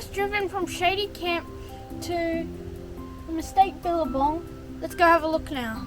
just driven from Shady Camp to Mistake Billabong. Let's go have a look now.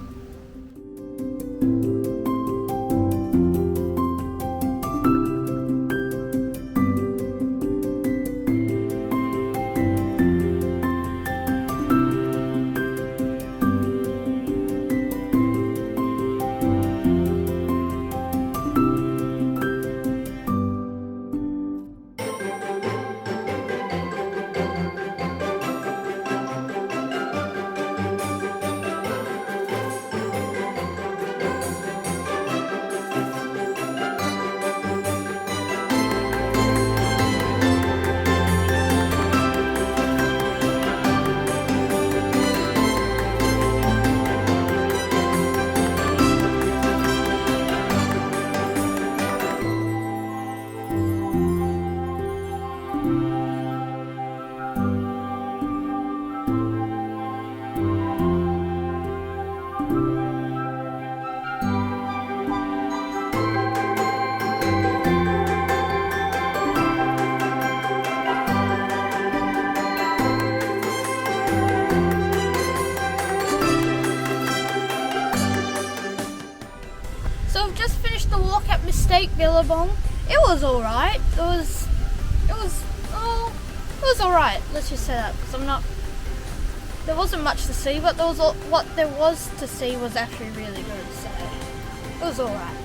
So I've just finished the walk at Mistake Billabong. It was alright. It was alright. Let's just say that, because there wasn't much to see, but what there was to see was actually really good. So it was alright.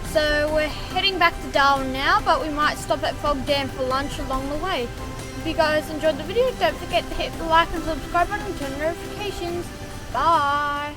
So we're heading back to Darwin now, but we might stop at Fog Dam for lunch along the way. If you guys enjoyed the video, don't forget to hit the like and subscribe button and turn notifications. Bye.